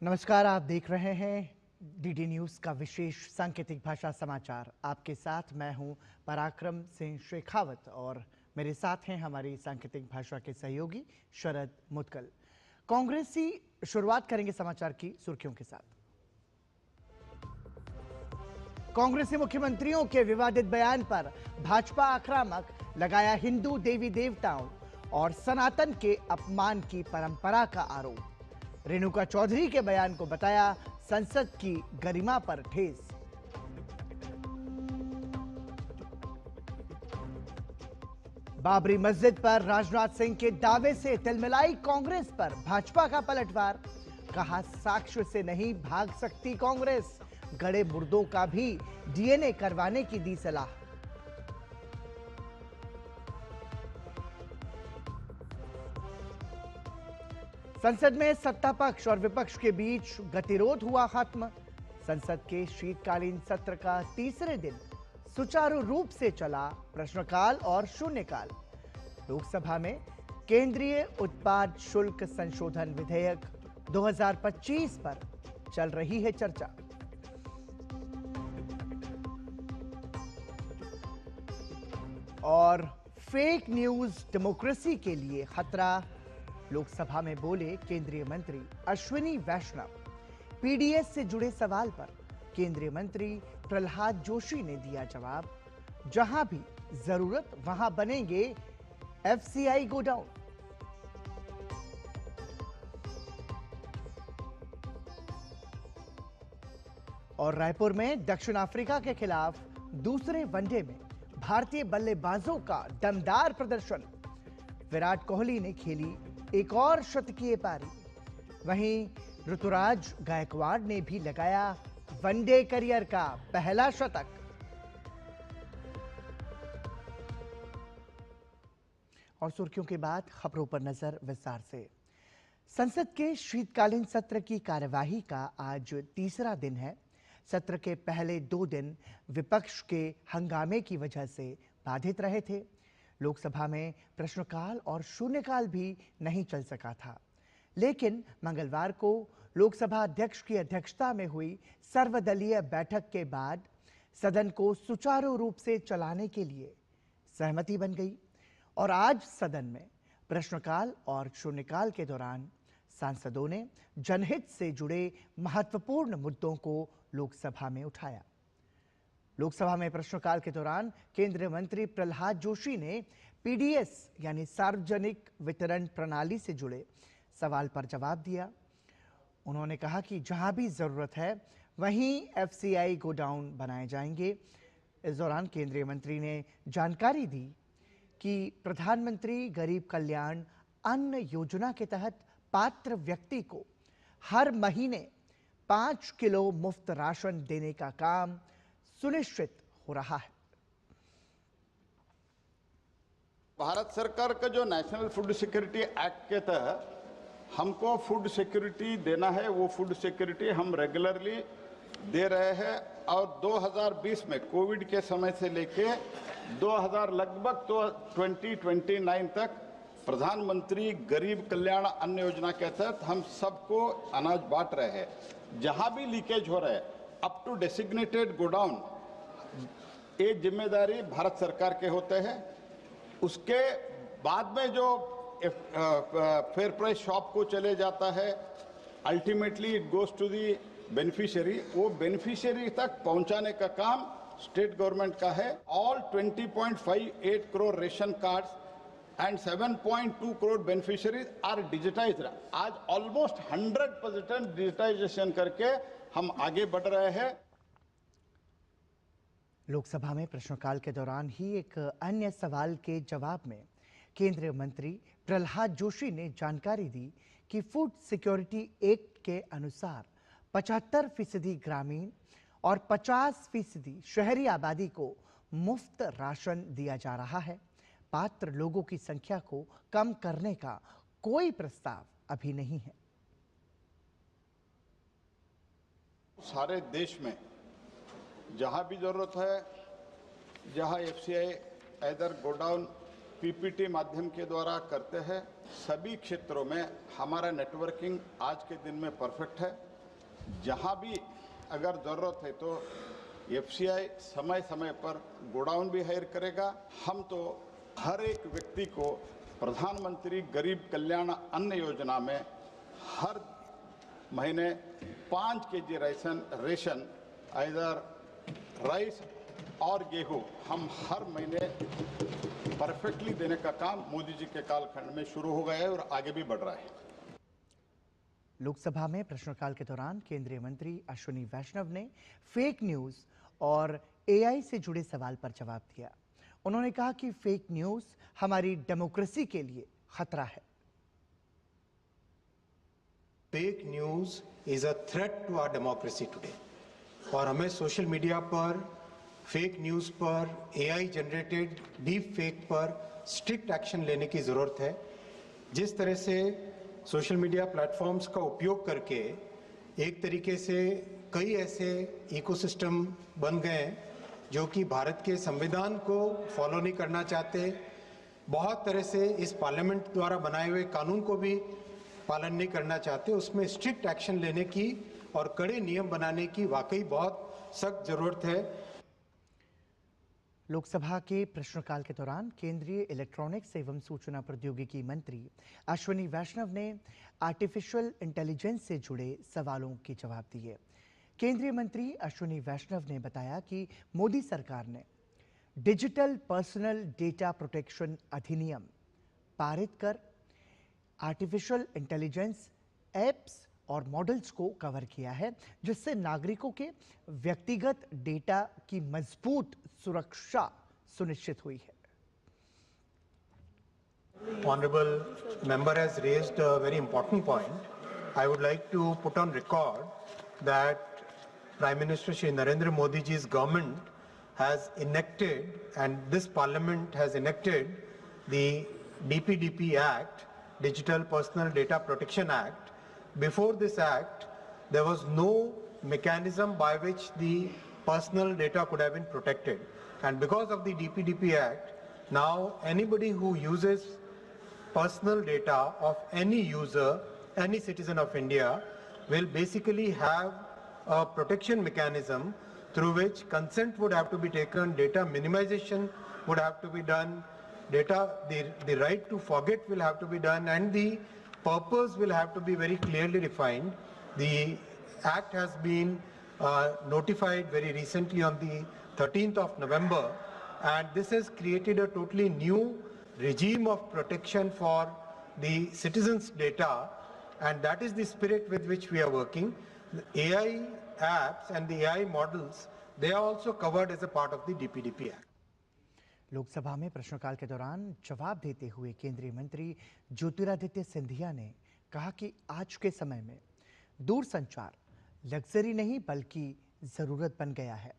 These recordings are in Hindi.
नमस्कार, आप देख रहे हैं डीडी न्यूज का विशेष सांकेतिक भाषा समाचार। आपके साथ मैं हूं पराक्रम सिंह शेखावत और मेरे साथ हैं हमारी सांकेतिक भाषा के सहयोगी शरद मुदगल। कांग्रेसी शुरुआत करेंगे समाचार की सुर्खियों के साथ। कांग्रेसी मुख्यमंत्रियों के विवादित बयान पर भाजपा आक्रामक, लगाया हिंदू देवी देवताओं और सनातन के अपमान की परंपरा का आरोप। रेणुका चौधरी के बयान को बताया संसद की गरिमा पर ठेस। बाबरी मस्जिद पर राजनाथ सिंह के दावे से तिलमिलाई कांग्रेस पर भाजपा का पलटवार। कहा, साक्ष्य से नहीं भाग सकती कांग्रेस, गड़े मुर्दों का भी डीएनए करवाने की दी सलाह। संसद में सत्ता पक्ष और विपक्ष के बीच गतिरोध हुआ खत्म। संसद के शीतकालीन सत्र का तीसरे दिन सुचारू रूप से चला प्रश्नकाल और शून्यकाल। लोकसभा में केंद्रीय उत्पाद शुल्क संशोधन विधेयक 2025 पर चल रही है चर्चा। और फेक न्यूज डेमोक्रेसी के लिए खतरा, लोकसभा में बोले केंद्रीय मंत्री अश्विनी वैष्णव। पीडीएस से जुड़े सवाल पर केंद्रीय मंत्री प्रहलाद जोशी ने दिया जवाब। जहां भी जरूरत वहां बनेंगे एफसीआई गोडाउन। और रायपुर में दक्षिण अफ्रीका के खिलाफ दूसरे वनडे में भारतीय बल्लेबाजों का दमदार प्रदर्शन। विराट कोहली ने खेली एक और शतकीय पारी। वहीं ऋतुराज गायकवाड़ ने भी लगाया वनडे करियर का पहला शतक। और सुर्खियों के बाद खबरों पर नजर विस्तार से। संसद के शीतकालीन सत्र की कार्यवाही का आज तीसरा दिन है। सत्र के पहले 2 दिन विपक्ष के हंगामे की वजह से बाधित रहे थे। लोकसभा में प्रश्नकाल और शून्यकाल भी नहीं चल सका था, लेकिन मंगलवार को लोकसभा अध्यक्ष की अध्यक्षता में हुई सर्वदलीय बैठक के बाद सदन को सुचारू रूप से चलाने के लिए सहमति बन गई। और आज सदन में प्रश्नकाल और शून्यकाल के दौरान सांसदों ने जनहित से जुड़े महत्वपूर्ण मुद्दों को लोकसभा में उठाया। लोकसभा में प्रश्नकाल के दौरान केंद्रीय मंत्री प्रहलाद जोशी ने पीडीएस यानी सार्वजनिक वितरण प्रणाली से जुड़े सवाल पर जवाब दिया। उन्होंने कहा कि जहां भी जरूरत है वहीं एफसीआई गोडाउन बनाए जाएंगे। इस दौरान केंद्रीय मंत्री ने जानकारी दी कि प्रधानमंत्री गरीब कल्याण अन्न योजना के तहत पात्र व्यक्ति को हर महीने 5 किलो मुफ्त राशन देने का काम सुनिश्चित हो रहा है। भारत सरकार का जो नेशनल फूड सिक्योरिटी एक्ट के तहत हमको फूड सिक्योरिटी देना है, वो फूड सिक्योरिटी हम रेगुलरली दे रहे हैं। और 2020 में कोविड के समय से लेके 2000 लगभग तो 2029 तक प्रधानमंत्री गरीब कल्याण अन्न योजना के तहत हम सबको अनाज बांट रहे हैं। जहां भी लीकेज हो रहा है अप टू डेसिग्नेटेड गोडाउन, ये जिम्मेदारी भारत सरकार के होते हैं। उसके बाद में जो फेयर प्राइस शॉप को चले जाता है, ultimately it goes to the beneficiary. वो बेनिफिशियरी तक पहुंचाने का काम स्टेट गवर्नमेंट का है। All 20.58 crore ration cards and 7.2 crore beneficiaries are digitized। आज ऑलमोस्ट 100% डिजिटाइजेशन करके हम आगे बढ़ रहे हैं। लोकसभा में प्रश्नकाल के दौरान ही एक अन्य सवाल के जवाब में केंद्रीय मंत्री प्रहलाद जोशी ने जानकारी दी कि फूड सिक्योरिटी एक्ट के अनुसार 75% ग्रामीण और 50% शहरी आबादी को मुफ्त राशन दिया जा रहा है। पात्र लोगों की संख्या को कम करने का कोई प्रस्ताव अभी नहीं है। सारे देश में जहां भी जरूरत है, जहां एफसीआई इधर गोडाउन पीपीटी माध्यम के द्वारा करते हैं, सभी क्षेत्रों में हमारा नेटवर्किंग आज के दिन में परफेक्ट है। जहां भी अगर ज़रूरत है तो एफसीआई समय समय पर गोडाउन भी हायर करेगा। हम तो हर एक व्यक्ति को प्रधानमंत्री गरीब कल्याण अन्न योजना में हर महीने 5 केजी रेशन इधर राइस और गेहूं हम हर महीने परफेक्टली देने का काम मोदी जी के कालखंड में शुरू हो गया है और आगे भी बढ़ रहा है। लोकसभा में प्रश्नकाल के दौरान केंद्रीय मंत्री अश्विनी वैष्णव ने फेक न्यूज और एआई से जुड़े सवाल पर जवाब दिया। उन्होंने कहा कि फेक न्यूज हमारी डेमोक्रेसी के लिए खतरा है। Fake news is a threat to our democracy today और हमें सोशल मीडिया पर फेक न्यूज पर एआई जनरेटेड डीप फेक पर स्ट्रिक्ट एक्शन लेने की जरूरत है। जिस तरह से सोशल मीडिया प्लेटफॉर्म्स का उपयोग करके एक तरीके से कई ऐसे इकोसिस्टम बन गए हैं जो कि भारत के संविधान को फॉलो नहीं करना चाहते, बहुत तरह से इस पार्लियामेंट द्वारा बनाए हुए कानून को भी पालन नहीं करना चाहते, उसमें स्ट्रिक्ट एक्शन लेने की और कड़े नियम बनाने की वाकई बहुत सख्त जरूरत है। लोकसभा के प्रश्नकाल के दौरान केंद्रीय इलेक्ट्रॉनिक्स एवं सूचना प्रौद्योगिकी मंत्री अश्विनी वैष्णव ने आर्टिफिशियल इंटेलिजेंस से जुड़े सवालों के जवाब दिए। केंद्रीय मंत्री अश्विनी वैष्णव ने बताया कि मोदी सरकार ने डिजिटल पर्सनल डेटा प्रोटेक्शन अधिनियम पारित कर आर्टिफिशियल इंटेलिजेंस एप्स और मॉडल्स को कवर किया है, जिससे नागरिकों के व्यक्तिगत डेटा की मजबूत सुरक्षा सुनिश्चित हुई है। Honorable member has raised a very important point. I would like to put on record that Prime Minister Shri Narendra Modi ji's government has enacted and this parliament has enacted the DPDP Act, Digital Personal Data Protection Act. Before this act, there was no mechanism by which the personal data could have been protected. And because of the DPDP Act, now anybody who uses personal data of any user, any citizen of India, will basically have a protection mechanism through which consent would have to be taken, data minimization would have to be done, the right to forget will have to be done, and the purpose will have to be very clearly defined. The Act has been notified very recently on the 13th of November, and this has created a totally new regime of protection for the citizens' data, and that is the spirit with which we are working. The AI apps and the AI models, they are also covered as a part of the DPDP Act. Lok Sabha में प्रश्नकाल के दौरान जवाब देते हुए केंद्रीय मंत्री ज्योतिरादित्य सिंधिया ने कहा कि आज के समय में दूरसंचार लग्जरी नहीं बल्कि जरूरत बन गया है।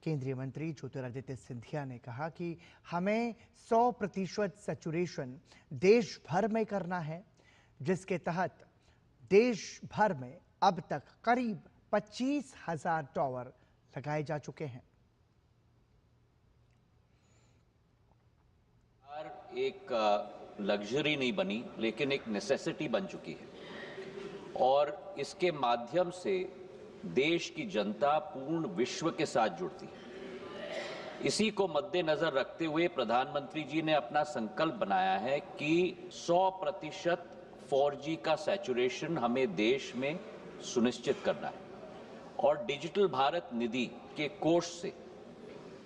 केंद्रीय मंत्री ज्योतिरादित्य सिंधिया ने कहा कि हमें 100% सैचुरेशन देश भर में करना है, जिसके तहत देश भर में अब तक करीब 25,000 टावर लगाए जा चुके हैं। एक लग्जरी नहीं बनी लेकिन एक नेसेसिटी बन चुकी है और इसके माध्यम से देश की जनता पूर्ण विश्व के साथ जुड़ती है। इसी को मद्देनजर रखते हुए प्रधानमंत्री जी ने अपना संकल्प बनाया है कि 100% 4G का सैचुरेशन हमें देश में सुनिश्चित करना है और डिजिटल भारत निधि के कोष से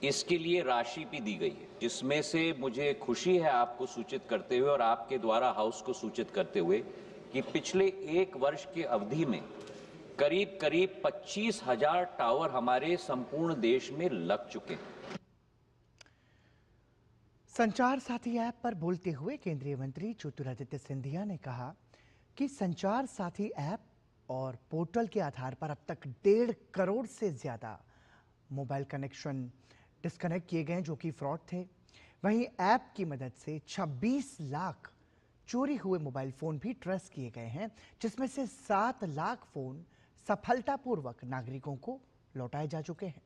इसके लिए राशि भी दी गई है, जिसमें से मुझे खुशी है आपको सूचित करते हुए और आपके द्वारा हाउस को सूचित करते हुए कि पिछले 1 वर्ष की अवधि में करीब 25,000 टावर हमारे संपूर्ण देश में लग चुके हैं। संचार साथी ऐप पर बोलते हुए केंद्रीय मंत्री ज्योतिरादित्य सिंधिया ने कहा कि संचार साथी ऐप और पोर्टल के आधार पर अब तक 1.5 करोड़ से ज्यादा मोबाइल कनेक्शन डिस्कनेक्ट किए गए जो कि फ्रॉड थे। वहीं ऐप की मदद से 26 लाख चोरी हुए मोबाइल फोन भी ट्रेस किए गए हैं, जिसमें से 7 लाख फोन सफलतापूर्वक नागरिकों को लौटाए जा चुके हैं।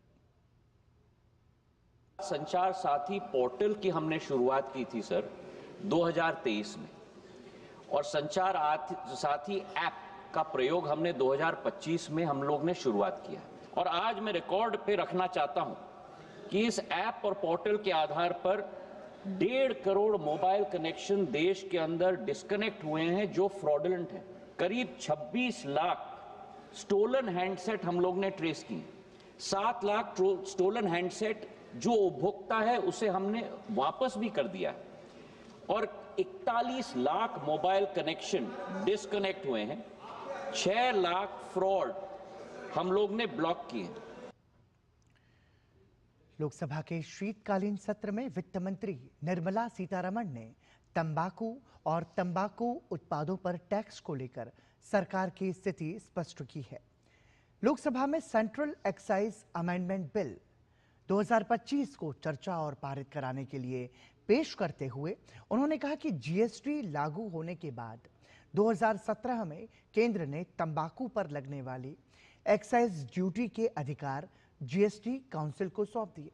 संचार साथी पोर्टल की हमने शुरुआत की थी सर 2023 में और संचार साथी ऐप का प्रयोग हमने 2025 में हम लोग ने शुरुआत किया और आज मैं रिकॉर्ड पे रखना चाहता हूं कि इस ऐप और पोर्टल के आधार पर 1.5 करोड़ मोबाइल कनेक्शन देश के अंदर डिस्कनेक्ट हुए हैं जो फ्रॉडुलेंट हैं। करीब 26 लाख स्टोलन हैंडसेट हम लोग ने ट्रेस किए, 7 लाख स्टोलन हैंडसेट जो उपभोक्ता है उसे हमने वापस भी कर दिया और 41 लाख मोबाइल कनेक्शन डिस्कनेक्ट हुए हैं, 6 लाख फ्रॉड हम लोग ने ब्लॉक किए। लोकसभा के शीतकालीन सत्र में वित्त मंत्री निर्मला सीतारमण ने तंबाकू और तंबाकू उत्पादों पर टैक्स को लेकर सरकार की स्थिति स्पष्ट की है। लोकसभा में सेंट्रल एक्साइज अमेंडमेंट बिल 2025 को चर्चा और पारित कराने के लिए पेश करते हुए उन्होंने कहा कि जीएसटी लागू होने के बाद 2017 में केंद्र ने तंबाकू पर लगने वाली एक्साइज ड्यूटी के अधिकार जीएसटी काउंसिल को सौंप दिए।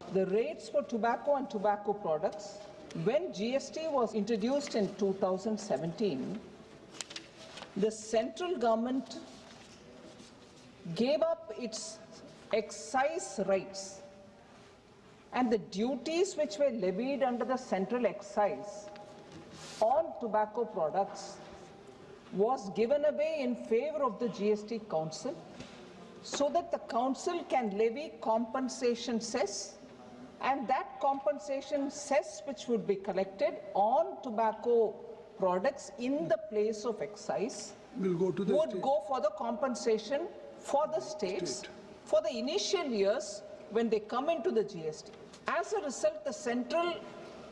The rates for tobacco and tobacco products, when GST was introduced in 2017, the central government gave up its excise rights and the duties which were levied under the central excise on tobacco products was given away in favor of the GST Council so that the Council can levy compensation cess, and that compensation cess which would be collected on tobacco products in the place of excise will go to the would state. go for the compensation for the states for the initial years when they come into the GST. As a result, the central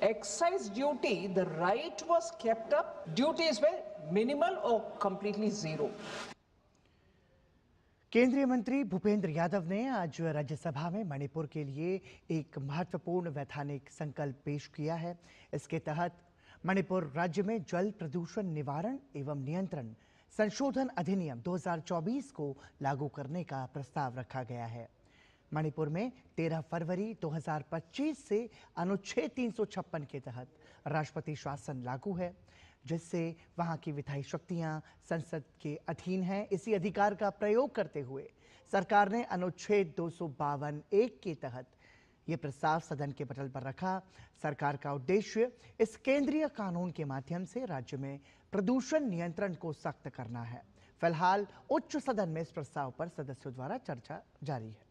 excise duty, the right was kept up, duties were minimal or completely zero. केंद्रीय मंत्री भूपेंद्र यादव ने आज राज्यसभा में मणिपुर के लिए एक महत्वपूर्ण वैधानिक संकल्प पेश किया है। इसके तहत मणिपुर राज्य में जल प्रदूषण निवारण एवं नियंत्रण संशोधन अधिनियम 2024 को लागू करने का प्रस्ताव रखा गया है। मणिपुर में 13 फरवरी 2025 से अनुच्छेद 356 के तहत राष्ट्रपति शासन लागू है, जिससे वहां की विधायी शक्तियां संसद के अधीन हैं। इसी अधिकार का प्रयोग करते हुए सरकार ने अनुच्छेद 252(1) के तहत ये प्रस्ताव सदन के पटल पर रखा। सरकार का उद्देश्य इस केंद्रीय कानून के माध्यम से राज्य में प्रदूषण नियंत्रण को सख्त करना है। फिलहाल उच्च सदन में इस प्रस्ताव पर सदस्यों द्वारा चर्चा जारी है।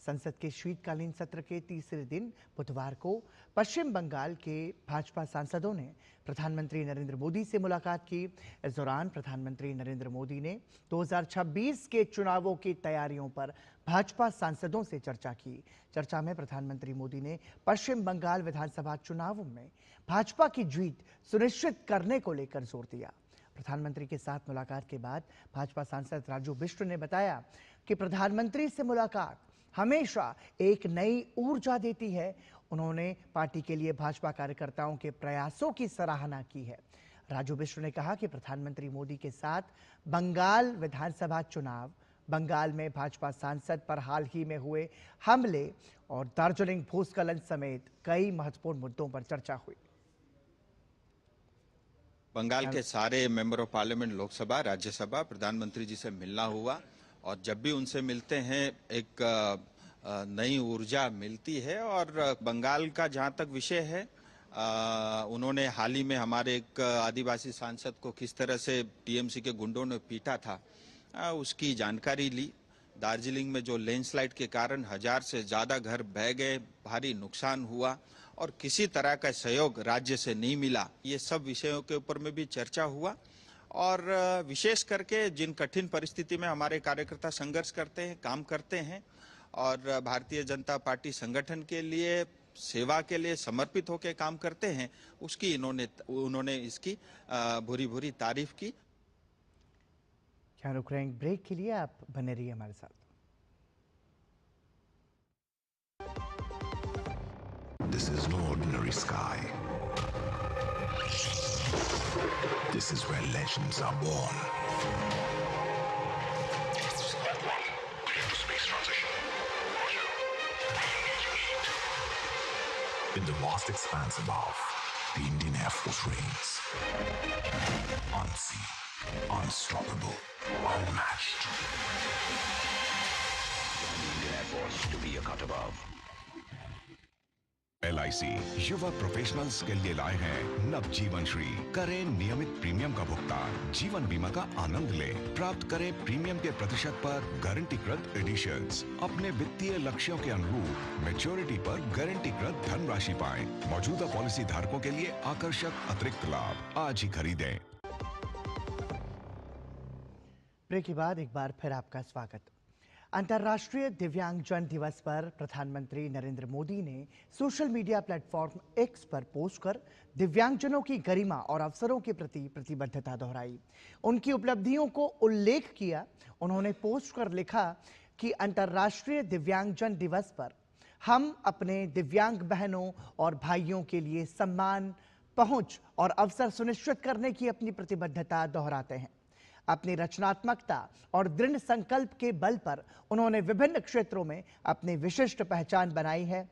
संसद के शीतकालीन सत्र के तीसरे दिन बुधवार को पश्चिम बंगाल के भाजपा सांसदों ने प्रधानमंत्री नरेंद्र मोदी से मुलाकात की। इस दौरान प्रधानमंत्री नरेंद्र मोदी ने 2026 के चुनावों की तैयारियों पर भाजपा सांसदों से चर्चा की। चर्चा में प्रधानमंत्री मोदी ने पश्चिम बंगाल विधानसभा चुनावों में भाजपा की जीत सुनिश्चित करने को लेकर जोर दिया। प्रधानमंत्री के साथ मुलाकात के बाद भाजपा सांसद राजू बिष्ट ने बताया कि प्रधानमंत्री से मुलाकात हमेशा एक नई ऊर्जा देती है। उन्होंने पार्टी के लिए भाजपा कार्यकर्ताओं के प्रयासों की सराहना की है। राजू बिष्ट ने कहा कि प्रधानमंत्री मोदी के साथ बंगाल विधानसभा चुनाव, बंगाल में भाजपा सांसद पर हाल ही में हुए हमले और दार्जिलिंग भूस्खलन समेत कई महत्वपूर्ण मुद्दों पर चर्चा हुई। बंगाल के सारे member of parliament, Lok Sabha, Rajya Sabha, प्रधानमंत्री जी से मिलना हुआ और जब भी उनसे मिलते हैं एक नई ऊर्जा मिलती है। और बंगाल का जहां तक विषय है, उन्होंने हाल ही में हमारे एक आदिवासी सांसद को किस तरह से टीएमसी के गुंडों ने पीटा था, उसकी जानकारी ली। दार्जिलिंग में जो लैंडस्लाइड के कारण 1000 से ज्यादा घर बह गए, भारी नुकसान हुआ और किसी तरह का सहयोग राज्य से नहीं मिला, ये सब विषयों के ऊपर में भी चर्चा हुआ। और विशेष करके जिन कठिन परिस्थिति में हमारे कार्यकर्ता संघर्ष करते हैं, काम करते हैं और भारतीय जनता पार्टी संगठन के लिए, सेवा के लिए समर्पित होकर काम करते हैं, उसकी उन्होंने इसकी भूरी भूरी तारीफ की। रुक रहे हैं ब्रेक के लिए, आप बने रहिए हमारे साथ। This is no ordinary sky. This is where legends are born. Space transition. In the vast expanse above, The Indian Air Force reigns. Unseen, unstoppable, unmatched. The Indian Air Force to be a cut above. LIC युवा प्रोफेशनल्स के लिए लाए हैं नवजीवन श्री। करें नियमित प्रीमियम का भुगतान, जीवन बीमा का आनंद लें, प्राप्त करें प्रीमियम के प्रतिशत पर गारंटीकृत एडिशंस, अपने वित्तीय लक्ष्यों के अनुरूप मैच्योरिटी पर गारंटीकृत धनराशि पाएं। मौजूदा पॉलिसी धारकों के लिए आकर्षक अतिरिक्त लाभ आज ही खरीदें। ब्रेक के बाद एक बार फिर आपका स्वागत। अंतर्राष्ट्रीय दिव्यांगजन दिवस पर प्रधानमंत्री नरेंद्र मोदी ने सोशल मीडिया प्लेटफॉर्म एक्स पर पोस्ट कर दिव्यांगजनों की गरिमा और अवसरों के प्रति प्रतिबद्धता दोहराई, उनकी उपलब्धियों को उल्लेख किया। उन्होंने पोस्ट कर लिखा कि अंतर्राष्ट्रीय दिव्यांगजन दिवस पर हम अपने दिव्यांग बहनों और भाइयों के लिए सम्मान, पहुंच और अवसर सुनिश्चित करने की अपनी प्रतिबद्धता दोहराते हैं। अपनी रचनात्मकता और दृढ़ संकल्प के बल पर उन्होंने विभिन्न क्षेत्रों में अपनी विशिष्ट पहचान बनाई है।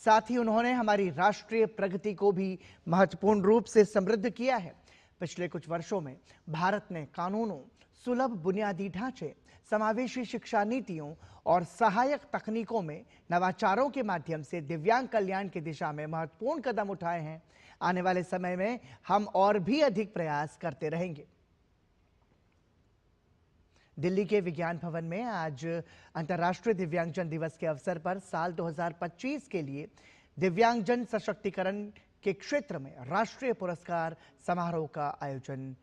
साथ ही उन्होंने हमारी राष्ट्रीय प्रगति को भी महत्वपूर्ण रूप से समृद्ध किया है। पिछले कुछ वर्षों में भारत ने कानूनों, सुलभ बुनियादी ढांचे, समावेशी शिक्षा नीतियों और सहायक तकनीकों में नवाचारों के माध्यम से दिव्यांग कल्याण की दिशा में महत्वपूर्ण कदम उठाए हैं। आने वाले समय में हम और भी अधिक प्रयास करते रहेंगे। दिल्ली के विज्ञान भवन में आज अंतर्राष्ट्रीय दिव्यांगजन दिवस के अवसर पर साल 2025 के लिए दिव्यांगजन सशक्तिकरण के क्षेत्र में राष्ट्रीय पुरस्कार समारोह का आयोजन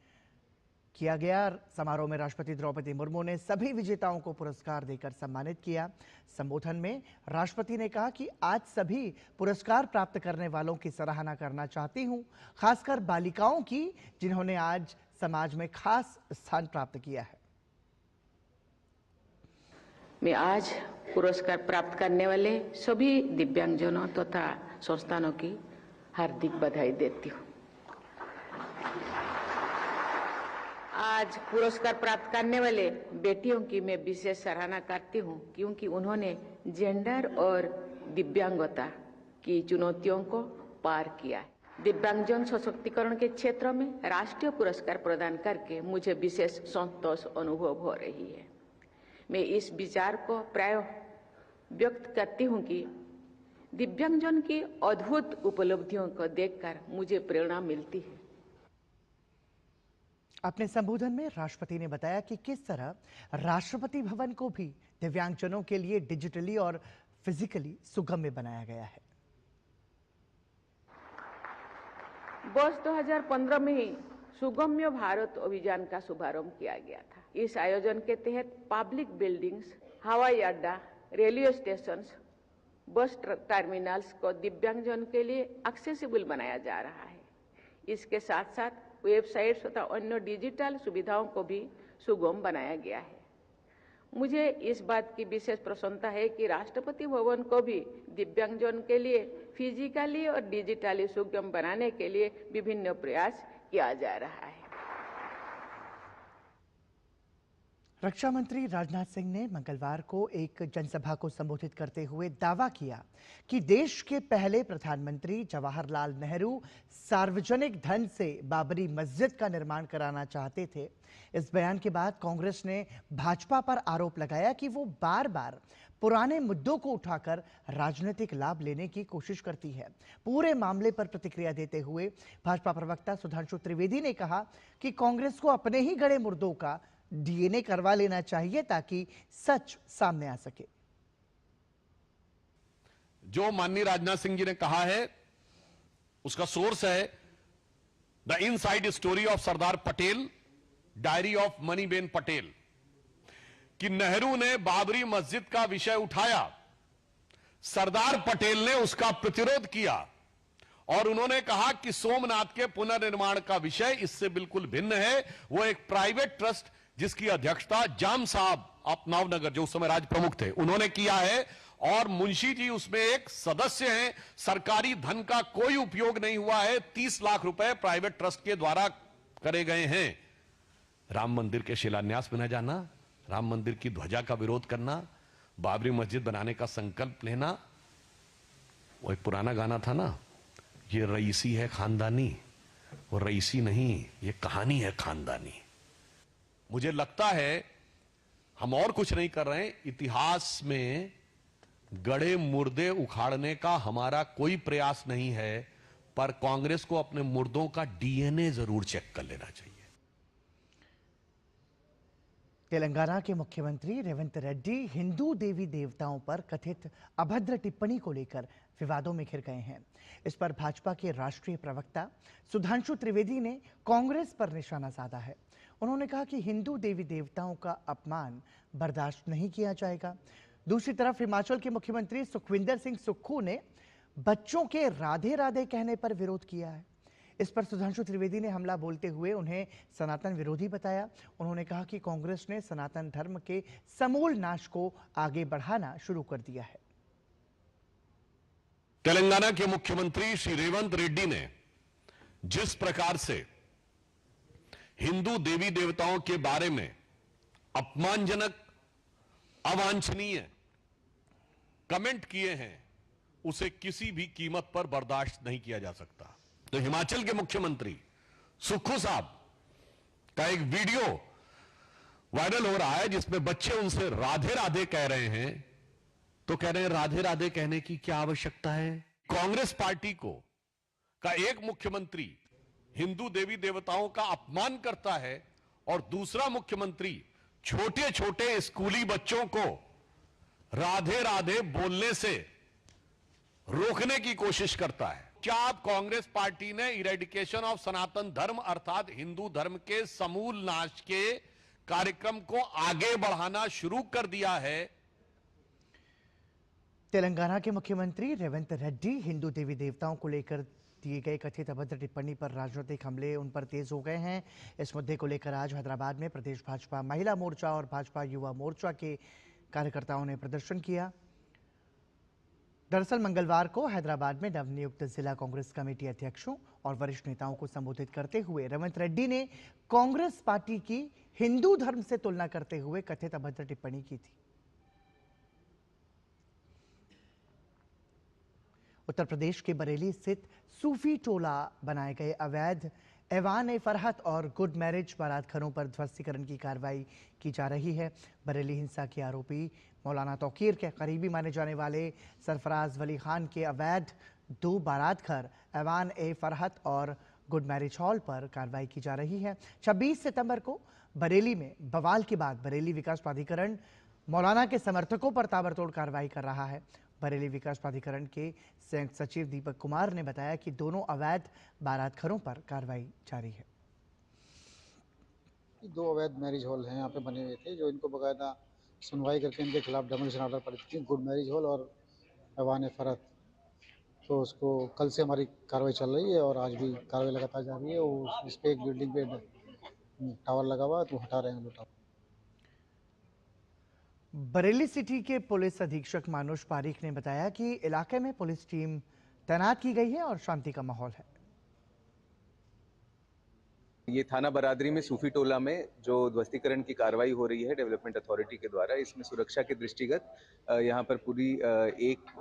किया गया। समारोह में राष्ट्रपति द्रौपदी मुर्मू ने सभी विजेताओं को पुरस्कार देकर सम्मानित किया। संबोधन में राष्ट्रपति ने कहा कि आज सभी पुरस्कार प्राप्त करने वालों की सराहना करना चाहती हूं, खासकर बालिकाओं की, जिन्होंने आज समाज में खास स्थान प्राप्त किया है। मैं आज पुरस्कार प्राप्त करने वाले सभी दिव्यांगजनों तथा संस्थानों की हार्दिक बधाई देती हूँ। आज पुरस्कार प्राप्त करने वाले बेटियों की मैं विशेष सराहना करती हूँ, क्योंकि उन्होंने जेंडर और दिव्यांगता की चुनौतियों को पार किया है। दिव्यांगजन सशक्तिकरण के क्षेत्र में राष्ट्रीय पुरस्कार प्रदान करके मुझे विशेष संतोष अनुभव हो रही है। मैं इस विचार को प्राय व्यक्त करती हूं कि दिव्यांगजन की अद्भुत उपलब्धियों को देखकर मुझे प्रेरणा मिलती है। अपने संबोधन में राष्ट्रपति ने बताया कि किस तरह राष्ट्रपति भवन को भी दिव्यांगजनों के लिए डिजिटली और फिजिकली सुगम्य बनाया गया है। वर्ष 2015 में ही सुगम्य भारत अभियान का शुभारंभ किया गया था। इस आयोजन के तहत पब्लिक बिल्डिंग्स, हवाई अड्डा, रेलवे स्टेशंस, बस टर्मिनल्स को दिव्यांगजन के लिए एक्सेसिबल बनाया जा रहा है। इसके साथ साथ वेबसाइट्स तथा अन्य डिजिटल सुविधाओं को भी सुगम बनाया गया है। मुझे इस बात की विशेष प्रसन्नता है कि राष्ट्रपति भवन को भी दिव्यांगजन के लिए फिजिकली और डिजिटली सुगम बनाने के लिए विभिन्न प्रयास किया जा रहा है। रक्षा मंत्री राजनाथ सिंह ने मंगलवार को एक जनसभा को संबोधित करते हुए दावा किया कि देश के पहले प्रधानमंत्री जवाहरलाल नेहरू सार्वजनिक धन से बाबरी मस्जिद का निर्माण कराना चाहते थे। इस बयान के बाद कांग्रेस ने भाजपा पर आरोप लगाया कि वो बार-बार पुराने मुद्दों को उठाकर राजनीतिक लाभ लेने की कोशिश करती है। पूरे मामले पर प्रतिक्रिया देते हुए भाजपा प्रवक्ता सुधांशु त्रिवेदी ने कहा कि कांग्रेस को अपने ही गड़े मुर्दों का डीएनए करवा लेना चाहिए ताकि सच सामने आ सके। जो माननीय राजनाथ सिंह जी ने कहा है उसका सोर्स है the inside story of Sardar Patel, diary of Maniben Patel, कि नेहरू ने बाबरी मस्जिद का विषय उठाया, सरदार पटेल ने उसका प्रतिरोध किया और उन्होंने कहा कि सोमनाथ के पुनर्निर्माण का विषय इससे बिल्कुल भिन्न है। वो एक प्राइवेट ट्रस्ट जिसकी अध्यक्षता जाम साहब ऑफ नवनगर, जो उस समय राज्य प्रमुख थे, उन्होंने किया है और मुंशी जी उसमें एक सदस्य हैं। सरकारी धन का कोई उपयोग नहीं हुआ है। 30 लाख रुपए प्राइवेट ट्रस्ट के द्वारा करे गए हैं। राम मंदिर के शिलान्यास में न जाना, राम मंदिर की ध्वजा का विरोध करना, बाबरी मस्जिद बनाने का संकल्प लेना, वो एक पुराना गाना था ना, ये रईसी है खानदानी, वो रईसी नहीं, ये कहानी है खानदानी। मुझे लगता है हम और कुछ नहीं कर रहे हैं, इतिहास में गड़े मुर्दे उखाड़ने का हमारा कोई प्रयास नहीं है, पर कांग्रेस को अपने मुर्दों का डीएनए जरूर चेक कर लेना चाहिए। तेलंगाना के मुख्यमंत्री रेवंत रेड्डी हिंदू देवी देवताओं पर कथित अभद्र टिप्पणी को लेकर विवादों में घिर गए हैं। इस पर भाजपा के राष्ट्रीय प्रवक्ता सुधांशु त्रिवेदी ने कांग्रेस पर निशाना साधा है। उन्होंने कहा कि हिंदू देवी देवताओं का अपमान बर्दाश्त नहीं किया जाएगा। दूसरी तरफ हिमाचल के मुख्यमंत्री सुखविंदर सिंह सुक्खू ने बच्चों के राधे राधे कहने पर विरोध किया है। इस पर सुधांशु त्रिवेदी ने हमला बोलते हुए उन्हें सनातन विरोधी बताया। उन्होंने कहा कि कांग्रेस ने सनातन धर्म के समूल नाश को आगे बढ़ाना शुरू कर दिया है। तेलंगाना के मुख्यमंत्री श्री रेवंत रेड्डी ने जिस प्रकार से हिंदू देवी देवताओं के बारे में अपमानजनक, अवांछनीय कमेंट किए हैं, उसे किसी भी कीमत पर बर्दाश्त नहीं किया जा सकता। तो हिमाचल के मुख्यमंत्री सुक्खू साहब का एक वीडियो वायरल हो रहा है जिसमें बच्चे उनसे राधे राधे कह रहे हैं, तो कह रहे हैं राधे राधे कहने की क्या आवश्यकता है। कांग्रेस पार्टी को का एक मुख्यमंत्री हिंदू देवी देवताओं का अपमान करता है और दूसरा मुख्यमंत्री छोटे छोटे स्कूली बच्चों को राधे राधे बोलने से रोकने की कोशिश करता है। क्या आप कांग्रेस पार्टी ने इरेडिकेशन ऑफ सनातन धर्म अर्थात हिंदू धर्म के समूल नाश के कार्यक्रम को आगे बढ़ाना शुरू कर दिया है? तेलंगाना के मुख्यमंत्री रेवंत रेड्डी हिंदू देवी देवताओं को लेकर दिए गए कथित अभद्र टिप्पणी पर राजनीतिक हमले उन पर तेज हो गए हैं। इस मुद्दे को लेकर आज हैदराबाद में प्रदेश भाजपा महिला मोर्चा और भाजपा युवा मोर्चा के कार्यकर्ताओं ने प्रदर्शन किया। दरअसल मंगलवार को हैदराबाद में नवनियुक्त जिला कांग्रेस कमेटी अध्यक्षों और वरिष्ठ नेताओं को संबोधित करते हुए रेवंत रेड्डी ने कांग्रेस पार्टी की हिंदू धर्म से तुलना करते हुए कथित अभद्र टिप्पणी की थी। उत्तर प्रदेश के बरेली स्थित सूफी टोला बनाए गए अवैध ऐवान-ए-फरहत और गुड मैरिज बारात घरों पर ध्वस्तीकरण की कार्रवाई की जा रही है। बरेली हिंसा के आरोपी मौलाना तौकीर के करीबी माने जाने वाले सरफराज वली खान के अवैध 2 बारात घर ऐवान-ए-फरहत और गुड मैरिज हॉल पर कार्रवाई की जा रही है। 26 सितंबर को बरेली में बवाल के बाद बरेली विकास प्राधिकरण मौलाना के समर्थकों पर ताबड़तोड़ कार्रवाई कर रहा है। बरेली विकास प्राधिकरण के संयुक्त सचिव दीपक कुमार ने बताया कि दोनों अवैध बारात घरों पर कार्रवाई जारी है। 2 अवैध मैरिज हॉल हैं यहाँ पे बने हुए थे, जो इनको बकायदा सुनवाई करके इनके खिलाफ डेमोलिशन ऑर्डर पड़ी थी, गुड मैरिज हॉल और ऐवान-ए-फरहत। तो उसको कल से हमारी कार्रवाई चल रही है और आज भी कार्रवाई लगातार जा रही है। वो इस पे एक बिल्डिंग पे टावर लगा हुआ है, तो हटा रहे हैं लोग टावर। बरेली सिटी के पुलिस अधीक्षक मानुष पारीख ने बताया कि इलाके में पुलिस टीम तैनात की गई है और शांति का माहौल है। ये थाना बरादरी में सूफी टोला में जो ध्वस्तीकरण की कार्रवाई हो रही है डेवलपमेंट अथॉरिटी के द्वारा, इसमें सुरक्षा के दृष्टिगत यहाँ पर पूरी एक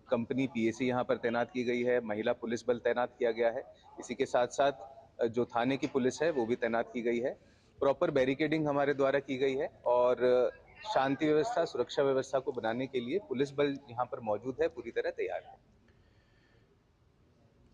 कंपनी पीएसी यहाँ पर तैनात की गई है, महिला पुलिस बल तैनात किया गया है। इसी के साथ साथ जो थाने की पुलिस है वो भी तैनात की गई है। प्रॉपर बैरिकेडिंग हमारे द्वारा की गई है और शांति व्यवस्था, सुरक्षा व्यवस्था को बनाने के लिए पुलिस बल यहाँ पर मौजूद है, पूरी तरह तैयार है।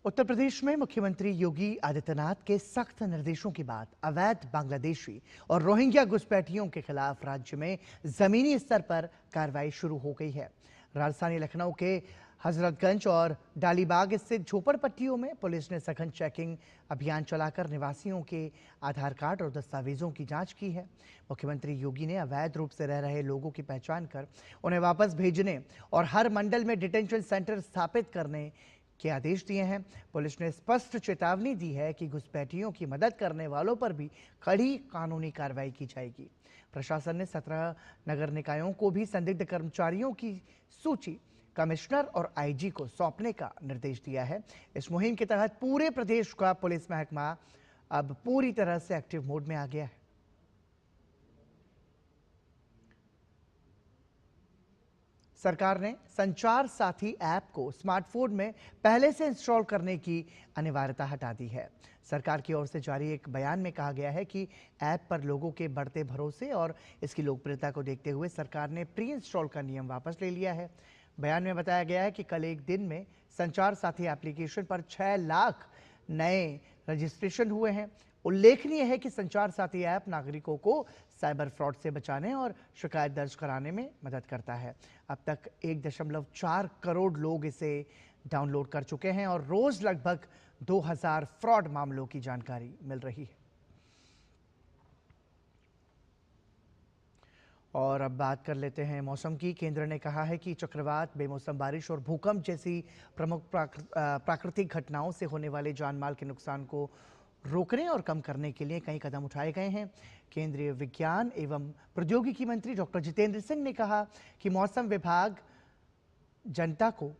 उत्तर प्रदेश में मुख्यमंत्री योगी आदित्यनाथ के सख्त निर्देशों के बाद अवैध बांग्लादेशी और रोहिंग्या घुसपैठियों के खिलाफ राज्य में जमीनी स्तर पर कार्रवाई शुरू हो गई है। राजधानी लखनऊ के हजरतगंज और डालीबाग स्थित झोपड़पट्टियों में पुलिस ने सघन चेकिंग अभियान चलाकर निवासियों के आधार कार्ड और दस्तावेजों की जांच की है। मुख्यमंत्री योगी ने अवैध रूप से रह रहे लोगों की पहचान कर उन्हें वापस भेजने और हर मंडल में डिटेंशन सेंटर स्थापित करने के आदेश दिए हैं। पुलिस ने स्पष्ट चेतावनी दी है कि घुसपैठियों की मदद करने वालों पर भी कड़ी कानूनी कार्रवाई की जाएगी। प्रशासन ने 17 नगर निकायों को भी संदिग्ध कर्मचारियों की सूची कमिश्नर और आईजी को सौंपने का निर्देश दिया है। इस मुहिम के तहत पूरे प्रदेश का पुलिस महकमा अब पूरी तरह से एक्टिव मोड में आ गया है। सरकार ने संचार साथी ऐप को स्मार्टफोन में पहले से इंस्टॉल करने की अनिवार्यता हटा दी है। सरकार की ओर से जारी एक बयान में कहा गया है कि ऐप पर लोगों के बढ़ते भरोसे और इसकी लोकप्रियता को देखते हुए सरकार ने प्री इंस्टॉल का नियम वापस ले लिया है। बयान में बताया गया है कि कल एक दिन में संचार साथी एप्लीकेशन पर 6 लाख नए रजिस्ट्रेशन हुए हैं। उल्लेखनीय है कि संचार साथी ऐप नागरिकों को साइबर फ्रॉड से बचाने और शिकायत दर्ज कराने में मदद करता है। अब तक 1.4 करोड़ लोग इसे डाउनलोड कर चुके हैं और रोज लगभग 2000 फ्रॉड मामलों की जानकारी मिल रही है। और अब बात कर लेते हैं मौसम की। केंद्र ने कहा है कि चक्रवात, बेमौसम बारिश और भूकंप जैसी प्रमुख प्राकृतिक घटनाओं से होने वाले जानमाल के नुकसान को रोकने और कम करने के लिए कई कदम उठाए गए हैं। केंद्रीय विज्ञान एवं प्रौद्योगिकी मंत्री डॉक्टर जितेंद्र सिंह ने कहा कि मौसम विभाग जनता को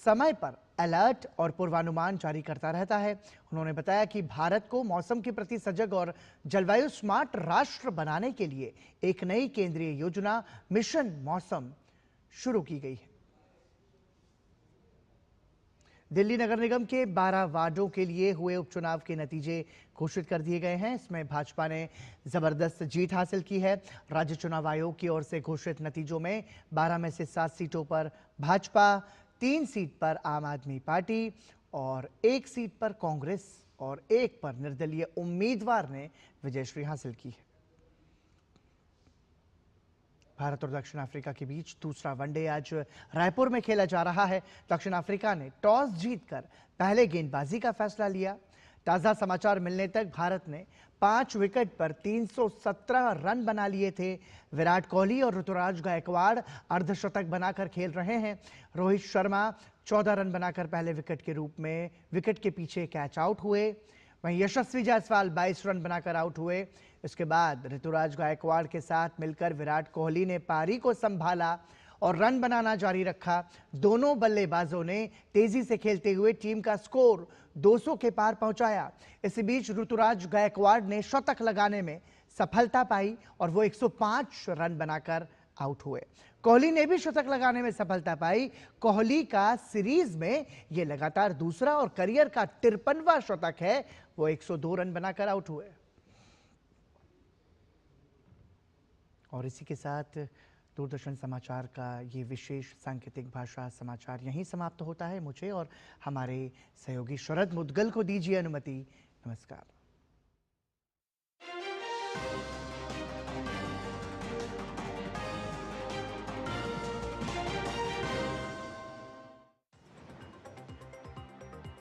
समय पर अलर्ट और पूर्वानुमान जारी करता रहता है। उन्होंने बताया कि भारत को मौसम के प्रति सजग और जलवायु स्मार्ट राष्ट्र बनाने के लिए एक नई केंद्रीय योजना मिशन मौसम शुरू की गई है। दिल्ली नगर निगम के 12 वार्डों के लिए हुए उपचुनाव के नतीजे घोषित कर दिए गए हैं। इसमें भाजपा ने जबरदस्त जीत हासिल की है। राज्य चुनाव आयोग की ओर से घोषित नतीजों में 12 में से 7 सीटों पर भाजपा, 3 सीट पर आम आदमी पार्टी और 1 सीट पर कांग्रेस और 1 पर निर्दलीय उम्मीदवार ने विजयश्री हासिल की है। भारत और दक्षिण अफ्रीका के बीच दूसरा वनडे आज रायपुर में खेला जा रहा है। दक्षिण अफ्रीका ने टॉस जीतकर पहले गेंदबाजी का फैसला लिया। ताजा समाचार मिलने तक भारत ने 5 विकेट पर 317 रन बना लिए थे। विराट कोहली और ऋतुराज गायकवाड़ अर्धशतक बनाकर खेल रहे हैं। रोहित शर्मा 14 रन बनाकर पहले विकेट के रूप में विकेट के पीछे कैच आउट हुए। वहीं यशस्वी जायसवाल 22 रन बनाकर आउट हुए। इसके बाद ऋतुराज गायकवाड़ के साथ मिलकर विराट कोहली ने पारी को संभाला और रन बनाना जारी रखा। दोनों बल्लेबाजों ने तेजी से खेलते हुए टीम का स्कोर 200 के पार पहुंचाया। इसी बीच ऋतुराज गायकवाड़ ने शतक लगाने में सफलता पाई और वो 105 रन बनाकर आउट हुए। कोहली ने भी शतक लगाने में सफलता पाई। कोहली का सीरीज में ये लगातार दूसरा और करियर का 53वां शतक है। वो 102 रन बनाकर आउट हुए। और इसी के साथ दूरदर्शन समाचार का ये विशेष सांकेतिक भाषा समाचार यहीं समाप्त होता है। मुझे और हमारे सहयोगी शरद मुदगल को दीजिए अनुमति। नमस्कार।